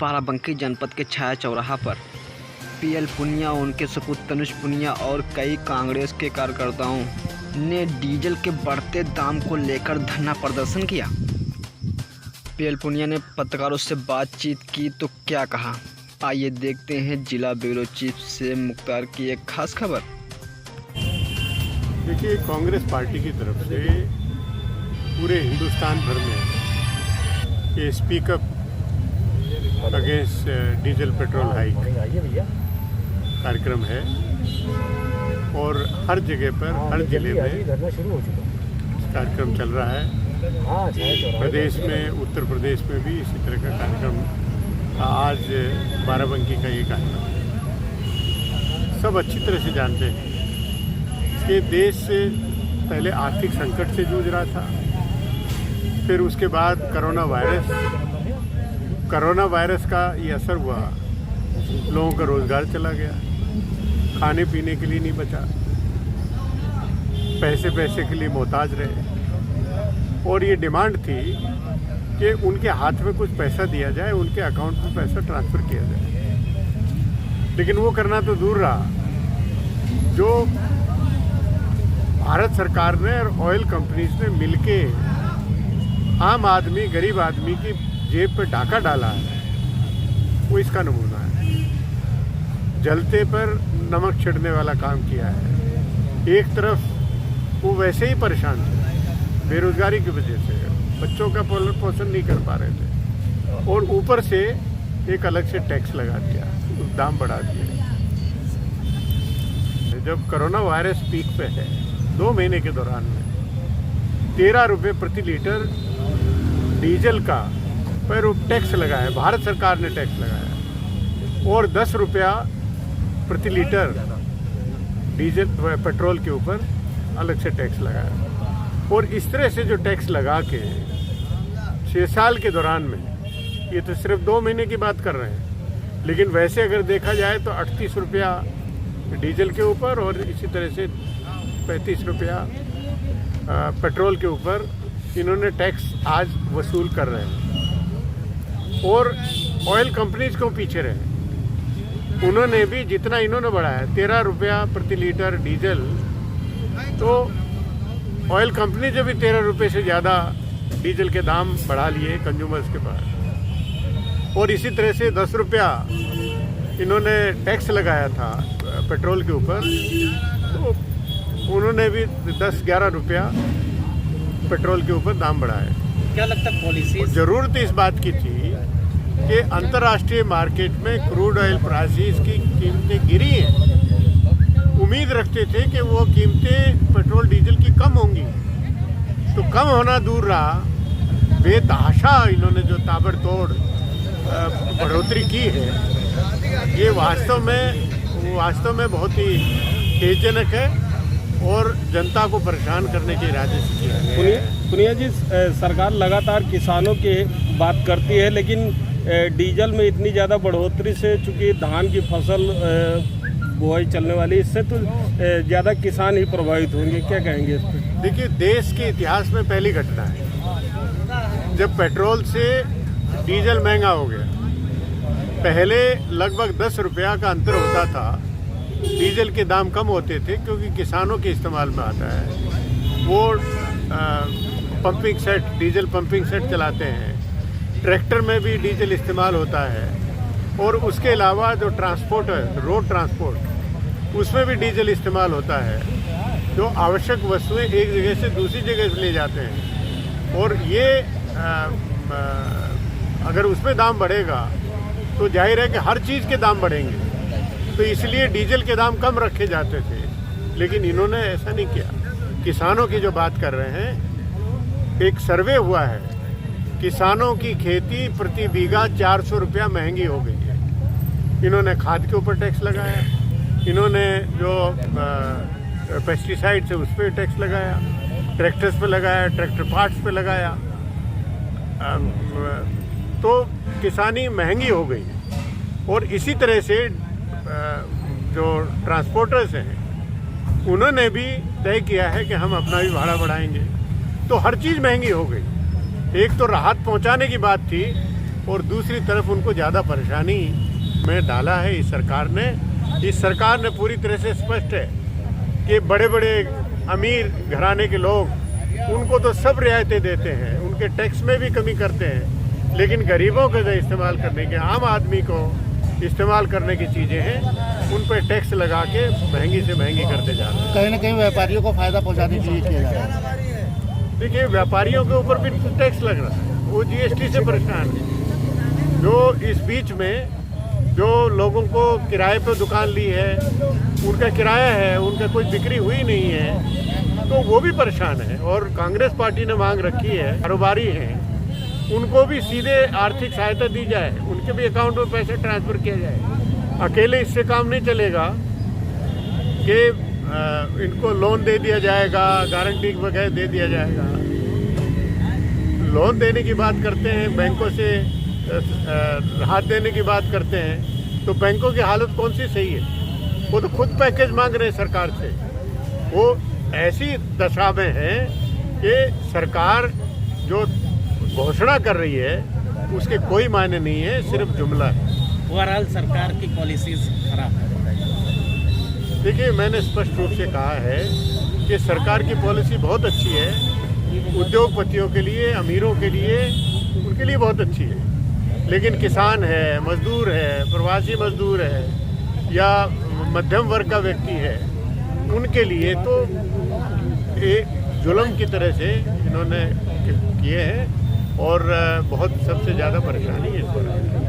बाराबंकी जनपद के छाया चौराहा पर पीएल पुनिया, उनके सपूत तनुज पुनिया और कई कांग्रेस के कार्यकर्ताओं ने डीजल के बढ़ते दाम को लेकर धरना प्रदर्शन किया। पीएल पुनिया ने पत्रकारों से बातचीत की तो क्या कहा, आइए देखते हैं जिला ब्यूरो चीफ से मुख्तार की एक खास खबर। देखिए, कांग्रेस पार्टी की तरफ से पूरे हिंदुस्तान भर में ये speak up against diesel petrol hike कार्यक्रम है और हर जगह पर, हर जिले में कार्यक्रम चल रहा है। प्रदेश में, उत्तर प्रदेश में भी इसी तरह का कार्यक्रम, आज बाराबंकी का ये कार्यक्रम सब अच्छी तरह से जानते हैं कि देश से पहले आर्थिक संकट से जूझ रहा था, फिर उसके बाद कोरोना वायरस का ये असर हुआ, लोगों का रोजगार चला गया, खाने पीने के लिए नहीं बचा, पैसे के लिए मोहताज रहे और ये डिमांड थी कि उनके हाथ में कुछ पैसा दिया जाए, उनके अकाउंट में पैसा ट्रांसफ़र किया जाए। लेकिन वो करना तो दूर रहा, जो भारत सरकार ने और ऑयल कंपनीज ने मिलके आम आदमी, गरीब आदमी की जेब पे डाका डाला है, वो इसका नमूना है। जलते पर नमक छिड़कने वाला काम किया है। एक तरफ वो वैसे ही परेशान थे बेरोजगारी की वजह से, बच्चों का पोषण नहीं कर पा रहे थे और ऊपर से एक अलग से टैक्स लगा दिया, दाम बढ़ा दिए। जब कोरोना वायरस पीक पे है, 2 महीने के दौरान में 13 रुपये प्रति लीटर डीजल का पर टैक्स लगाया, भारत सरकार ने टैक्स लगाया और 10 रुपया प्रति लीटर डीजल पेट्रोल के ऊपर अलग से टैक्स लगाया। और इस तरह से जो टैक्स लगा के 6 साल के दौरान में, ये तो सिर्फ 2 महीने की बात कर रहे हैं, लेकिन वैसे अगर देखा जाए तो 38 रुपया डीजल के ऊपर और इसी तरह से 35 रुपया पेट्रोल के ऊपर इन्होंने टैक्स आज वसूल कर रहे हैं। और ऑयल कंपनीज को पीछे रहे, उन्होंने भी जितना इन्होंने बढ़ाया 13 रुपया प्रति लीटर डीजल, तो ऑयल कंपनी जो भी 13 रुपये से ज़्यादा डीजल के दाम बढ़ा लिए कंज्यूमर्स के पास। और इसी तरह से 10 रुपया इन्होंने टैक्स लगाया था पेट्रोल के ऊपर, तो उन्होंने भी 10-11 रुपया पेट्रोल के ऊपर दाम बढ़ाए। क्या लगता है पॉलिसी? ज़रूरत इस बात की थी कि अंतर्राष्ट्रीय मार्केट में क्रूड ऑयल प्राइसेस की कीमतें गिरी हैं। उम्मीद रखते थे कि वो कीमतें पेट्रोल डीजल की कम होंगी, तो कम होना दूर रहा, बेतहाशा इन्होंने जो ताबड़तोड़ बढ़ोतरी की है, ये वास्तव में बहुत ही खेदजनक है और जनता को परेशान करने के इरादे से किया है। पुनिया जी, सरकार लगातार किसानों की बात करती है, लेकिन डीजल में इतनी ज़्यादा बढ़ोतरी से, चूँकि धान की फसल बुआई चलने वाली, इससे तो ज़्यादा किसान ही प्रभावित होंगे, क्या कहेंगे इस पर? देखिए, देश के इतिहास में पहली घटना है जब पेट्रोल से डीजल महंगा हो गया। पहले लगभग 10 रुपया का अंतर होता था, डीजल के दाम कम होते थे क्योंकि किसानों के इस्तेमाल में आता है। वो pumping set, diesel pumping set चलाते हैं, ट्रैक्टर में भी डीजल इस्तेमाल होता है और उसके अलावा जो ट्रांसपोर्ट है, रोड ट्रांसपोर्ट, उसमें भी डीजल इस्तेमाल होता है। जो आवश्यक वस्तुएं एक जगह से दूसरी जगह से ले जाते हैं और ये अगर उसमें दाम बढ़ेगा तो जाहिर है कि हर चीज़ के दाम बढ़ेंगे, तो इसलिए डीजल के दाम कम रखे जाते थे। लेकिन इन्होंने ऐसा नहीं किया। किसानों की जो बात कर रहे हैं, एक सर्वे हुआ है, किसानों की खेती प्रति बीघा 400 रुपया महंगी हो गई है। इन्होंने खाद के ऊपर टैक्स लगाया, इन्होंने जो पेस्टिसाइड्स है उस पर टैक्स लगाया, ट्रैक्टर्स पे लगाया, ट्रैक्टर पार्ट्स पे लगाया, तो किसानी महंगी हो गई। और इसी तरह से जो ट्रांसपोर्टर्स हैं, उन्होंने भी तय किया है कि हम अपना भी भाड़ा बढ़ाएंगे, तो हर चीज़ महंगी हो गई। एक तो राहत पहुंचाने की बात थी और दूसरी तरफ उनको ज़्यादा परेशानी में डाला है इस सरकार ने। इस सरकार ने पूरी तरह से स्पष्ट है कि बड़े बड़े अमीर घराने के लोग उनको तो सब रियायतें देते हैं, उनके टैक्स में भी कमी करते हैं, लेकिन गरीबों को जो इस्तेमाल करने के, आम आदमी को इस्तेमाल करने की चीज़ें हैं उन पर टैक्स लगा के महंगी से महंगी करते जा रहे हैं। कहीं ना कहीं व्यापारियों को फायदा पहुंचाने के लिए किया जा रहा है। देखिए, व्यापारियों के ऊपर भी टैक्स लग रहा है, वो जीएसटी से परेशान है। जो इस बीच में जो लोगों को किराए पर दुकान ली है, उनका किराया है, उनका कोई बिक्री हुई नहीं है, तो वो भी परेशान है। और कांग्रेस पार्टी ने मांग रखी है, कारोबारी हैं, उनको भी सीधे आर्थिक सहायता दी जाए, उनके भी अकाउंट में पैसे ट्रांसफ़र किया जाए। अकेले इससे काम नहीं चलेगा कि इनको लोन दे दिया जाएगा, गारंटी वगैरह दे दिया जाएगा। लोन देने की बात करते हैं, बैंकों से राहत देने की बात करते हैं, तो बैंकों की हालत कौन सी सही है? वो तो खुद पैकेज मांग रहे हैं सरकार से। वो ऐसी दशा में है कि सरकार जो घोषणा कर रही है उसके कोई मायने नहीं है, सिर्फ जुमला है। ओवरऑल सरकार की पॉलिसीज खराब है। देखिए, मैंने स्पष्ट रूप से कहा है कि सरकार की पॉलिसी बहुत अच्छी है, उद्योगपतियों के लिए, अमीरों के लिए, उनके लिए बहुत अच्छी है। लेकिन किसान है, मजदूर है, प्रवासी मजदूर है या मध्यम वर्ग का व्यक्ति है, उनके लिए तो एक जुल्म की तरह से इन्होंने किए हैं और बहुत सबसे ज़्यादा परेशानी है इस पर।